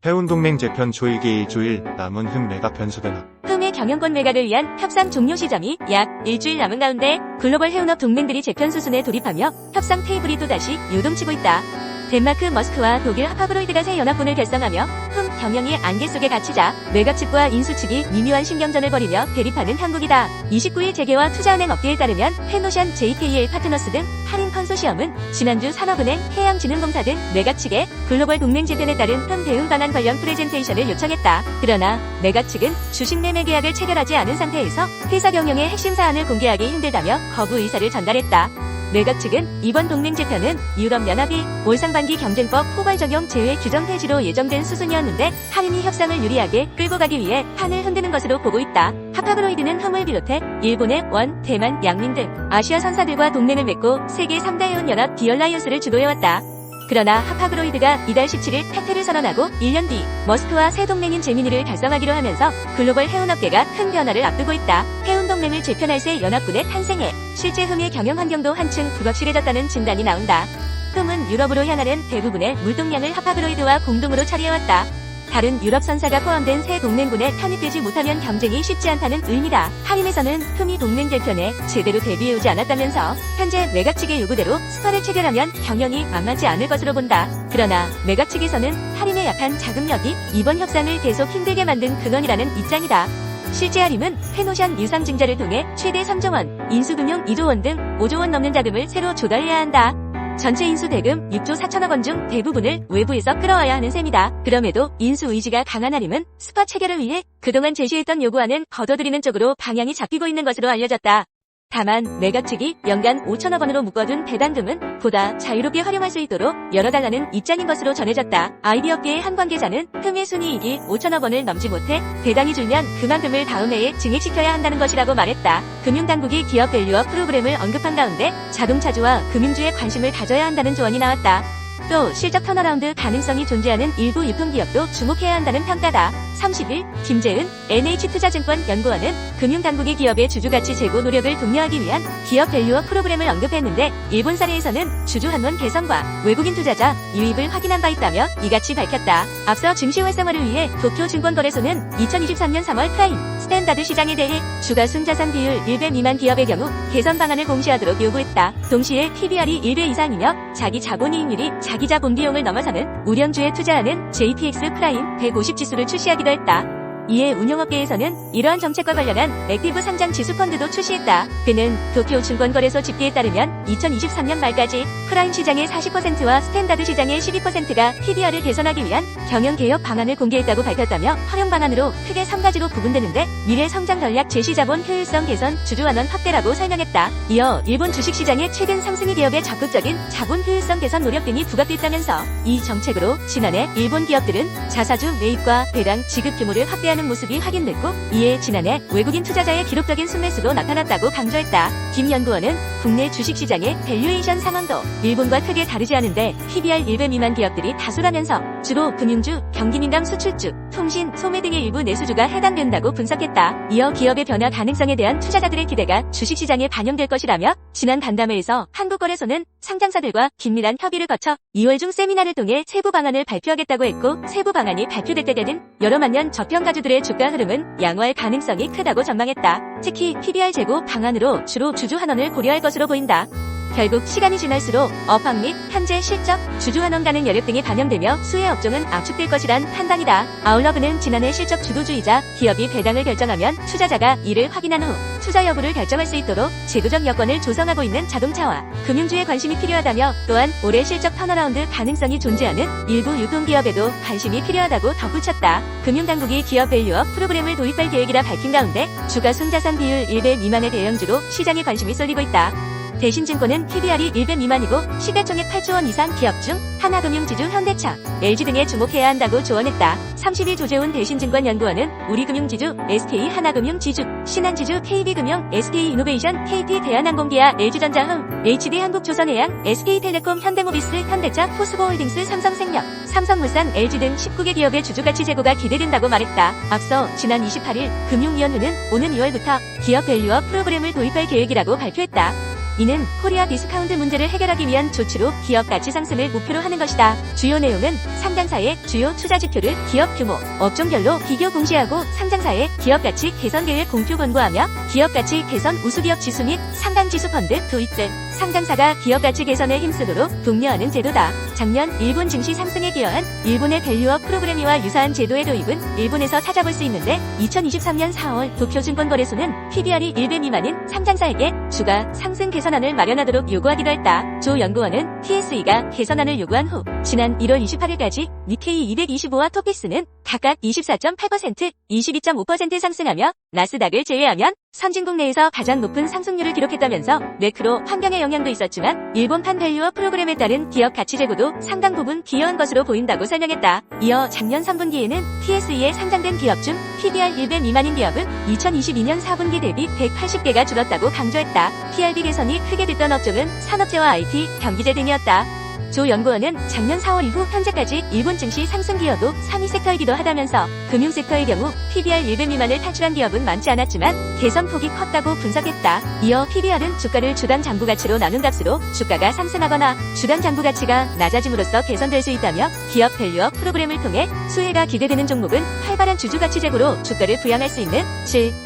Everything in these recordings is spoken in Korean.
해운동맹 재편 조일기 일주일 남은 흠 매각 변수 변화. 흠의 경영권 매각을 위한 협상 종료 시점이 약 일주일 남은 가운데 글로벌 해운업 동맹들이 재편 수순에 돌입하며 협상 테이블이 또다시 요동치고 있다. 덴마크 머스크와 독일 하파브로이드가 새 연합군을 결성하며 흠 경영이 안개 속에 갇히자 매각 측과 인수 측이 미묘한 신경전을 벌이며 대립하는 한국이다. 29일 재계와 투자은행 업계에 따르면 페노션, JKL 파트너스 등 할인 컨소시엄은 지난주 산업은행, 해양진흥공사 등 매각 측에 글로벌 동맹 재편에 따른 흠 대응 방안 관련 프레젠테이션을 요청했다. 그러나 매각 측은 주식 매매 계약을 체결하지 않은 상태에서 회사 경영의 핵심 사안을 공개하기 힘들다며 거부 의사를 전달했다. 매각 측은 이번 동맹 재편은 유럽연합이 올 상반기 경쟁법 포괄 적용 제외 규정 폐지로 예정된 수순이었는데 할인이 협상을 유리하게 끌고 가기 위해 판을 흔드는 것으로 보고 있다. 하파브로이드는 흠을 비롯해 일본의 원, 대만, 양민 등 아시아 선사들과 동맹을 맺고 세계 3대 해운연합 비얼라이언스를 주도해왔다. 그러나 하파브로이드가 이달 17일 탈퇴를 선언하고 1년 뒤 머스크와 새 동맹인 제미니를 달성하기로 하면서 글로벌 해운업계가 큰 변화를 앞두고 있다. 해운동맹을 재편할 새 연합군의 탄생에 실제 흠의 경영 환경도 한층 불확실해졌다는 진단이 나온다. 흠은 유럽으로 향하는 대부분의 물동량을 하파브로이드와 공동으로 처리해왔다. 다른 유럽 선사가 포함된 새 동맹군에 편입되지 못하면 경쟁이 쉽지 않다는 의미다. 한림에서는 흠이 동맹 재편에 제대로 대비해오지 않았다면서 현재 매각 측의 요구대로 스파를 체결하면 경영이 만만치 않을 것으로 본다. 그러나 매각 측에서는 한림의 약한 자금력이 이번 협상을 계속 힘들게 만든 근원이라는 입장이다. 실제 한림은 페노션 유상증자를 통해 최대 3조 원, 인수금융 2조 원 등 5조 원 넘는 자금을 새로 조달해야 한다. 전체 인수 대금 6조 4천억 원 중 대부분을 외부에서 끌어와야 하는 셈이다. 그럼에도 인수 의지가 강한 한림은 스파 체결을 위해 그동안 제시했던 요구안은 거둬들이는 쪽으로 방향이 잡히고 있는 것으로 알려졌다. 다만 매각 측이 연간 5천억 원으로 묶어둔 배당금은 보다 자유롭게 활용할 수 있도록 열어달라는 입장인 것으로 전해졌다. 아이디어계의 한 관계자는 흠의 순이익이 5천억 원을 넘지 못해 배당이 줄면 그만큼을 다음 해에 증액시켜야 한다는 것이라고 말했다. 금융당국이 기업 밸류업 프로그램을 언급한 가운데 자동차주와 금융주에 관심을 가져야 한다는 조언이 나왔다. 또 실적 턴어라운드 가능성이 존재하는 일부 유통기업도 주목해야 한다는 평가다. 30일 김재은 NH투자증권 연구원은 금융당국이 기업의 주주가치 제고 노력을 독려하기 위한 기업 밸류업 프로그램을 언급했는데 일본 사례에서는 주주 한원 개선과 외국인 투자자 유입을 확인한 바 있다며 이같이 밝혔다. 앞서 증시 활성화를 위해 도쿄증권거래소는 2023년 3월 프라임 스탠다드 시장에 대해 주가 순자산 비율 1배 미만 기업의 경우 개선 방안을 공시하도록 요구했다. 동시에 PBR이 1배 이상이며 자기 자본이익률이 자기자 본비용을 넘어서는 우량주에 투자하는 JPX 프라임 150 지수를 출시하기도 했다. 이에 운용업계에서는 이러한 정책과 관련한 액티브 상장 지수 펀드도 출시했다. 그는 도쿄증권거래소 집계에 따르면 2023년 말까지 프라임 시장의 40%와 스탠다드 시장의 12%가 PBR을 개선하기 위한 경영개혁 방안을 공개했다고 밝혔다며 활용 방안으로 크게 3가지로 구분되는데 미래 성장 전략 제시자본 효율성 개선, 주주환원 확대라고 설명했다. 이어 일본 주식시장의 최근 상승이 기업의 적극적인 자본 효율성 개선 노력 등이 부각됐다면서 이 정책으로 지난해 일본 기업들은 자사주 매입과 배당 지급 규모를 확대하는 모습이 확인됐고 이에 지난해 외국인 투자자의 기록적인 순매수도 나타났다고 강조했다. 김 연구원은 국내 주식시장의 밸류에이션 상황도 일본과 크게 다르지 않은데 PBR 1배 미만 기업들이 다수라면서 주로 금융주, 경기민감 수출주, 통신, 소매 등의 일부 내수주가 해당된다고 분석했다. 이어 기업의 변화 가능성에 대한 투자자들의 기대가 주식시장에 반영될 것이라며 지난 간담회에서 한국거래소는 상장사들과 긴밀한 협의를 거쳐 2월 중 세미나를 통해 세부 방안을 발표하겠다고 했고 세부 방안이 발표될 때에는 여러 만년 저평가주들의 주가 흐름은 양호할 가능성이 크다고 전망했다. 특히 PBR 제고 방안으로 주로 주주 환원을 고려할 것으로 보인다. 결국 시간이 지날수록 업황 및 현재 실적, 주주 환원 가능 여력 등이 반영되며 수혜 업종은 압축될 것이란 판단이다. 아울러 그는 지난해 실적 주도주의자 기업이 배당을 결정하면 투자자가 이를 확인한 후 투자 여부를 결정할 수 있도록 제도적 여건을 조성하고 있는 자동차와 금융주에 관심이 필요하다며 또한 올해 실적 턴어라운드 가능성이 존재하는 일부 유통기업에도 관심이 필요하다고 덧붙였다. 금융당국이 기업 밸류업 프로그램을 도입할 계획이라 밝힌 가운데 주가 순자산 비율 1배 미만의 대형주로 시장에 관심이 쏠리고 있다. 대신증권은 PBR이 1배 미만이고 시가총액 8조 원 이상 기업 중 하나금융지주, 현대차, LG 등에 주목해야 한다고 조언했다. 30일 조재훈 대신증권연구원은 우리금융지주, SK 하나금융지주, 신한지주, KB금융, SK이노베이션, KT 대한항공기아, LG전자, HD 한국조선해양, SK텔레콤, 현대모비스, 현대차, 포스코홀딩스, 삼성생명, 삼성물산, LG 등 19개 기업의 주주가치 제고가 기대된다고 말했다. 앞서 지난 28일 금융위원회는 오는 2월부터 기업 밸류업 프로그램을 도입할 계획이라고 발표했다. 이는 코리아 디스카운트 문제를 해결하기 위한 조치로 기업 가치 상승을 목표로 하는 것이다. 주요 내용은 상장사의 주요 투자 지표를 기업 규모, 업종별로 비교 공시하고 상장사의 기업 가치 개선 계획 공표 권고하며 기업 가치 개선 우수기업 지수 및 상당지수 펀드 도입 등 상장사가 기업 가치 개선에 힘쓰도록 독려하는 제도다. 작년 일본 증시 상승에 기여한 일본의 밸류업 프로그래미와 유사한 제도의 도입은 일본에서 찾아볼 수 있는데 2023년 4월 도쿄증권거래소는 PBR이 1배 미만인 상장사에게 주가 상승 개선안을 마련하도록 요구하기도 했다. 조 연구원은 TSE가 개선안을 요구한 후 지난 1월 28일까지 니케이 225와 토피스는 각각 24.8%, 22.5% 상승하며 나스닥을 제외하면 선진국 내에서 가장 높은 상승률을 기록했다면서 매크로 환경의 영향도 있었지만 일본판 밸류업 프로그램에 따른 기업 가치 제고도 상당 부분 기여한 것으로 보인다고 설명했다. 이어 작년 3분기에는 TSE에 상장된 기업 중 PBR 1배 미만인 기업은 2022년 4분기 대비 180개가 줄었다고 강조했다. PRB 개선이 크게 됐던 업종은 산업재와 IT, 경기재 등이었다. 조 연구원은 작년 4월 이후 현재까지 일본 증시 상승 기여도 상위 섹터이기도 하다면서 금융섹터의 경우 PBR 1배 미만을 탈출한 기업은 많지 않았지만 개선 폭이 컸다고 분석했다. 이어 PBR은 주가를 주당 장부 가치로 나눈 값으로 주가가 상승하거나 주당 장부 가치가 낮아짐으로써 개선될 수 있다며 기업 밸류업 프로그램을 통해 수혜가 기대되는 종목은 활발한 주주 가치 제고로 주가를 부양할 수 있는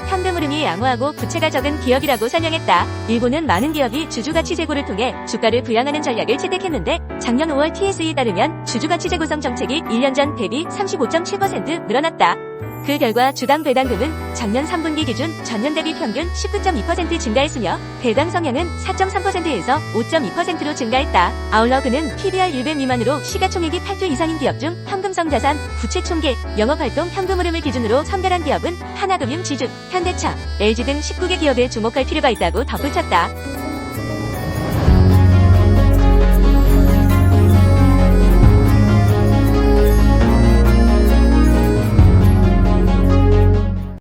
현금 흐름이 양호하고 부채가 적은 기업이라고 설명했다. 일본은 많은 기업이 주주 가치 제고를 통해 주가를 부양하는 전략을 채택했는데 작년 5월 TSE에 따르면 주주가치 제고성 정책이 1년 전 대비 35.7% 늘어났다. 그 결과 주당 배당금은 작년 3분기 기준 전년 대비 평균 19.2% 증가했으며 배당 성향은 4.3%에서 5.2%로 증가했다. 아울러 그는 PBR 1배 미만으로 시가총액이 8조 이상인 기업 중 현금성 자산, 부채 총계, 영업활동 현금 흐름을 기준으로 선별한 기업은 하나금융, 지주, 현대차, LG 등 19개 기업에 주목할 필요가 있다고 덧붙였다.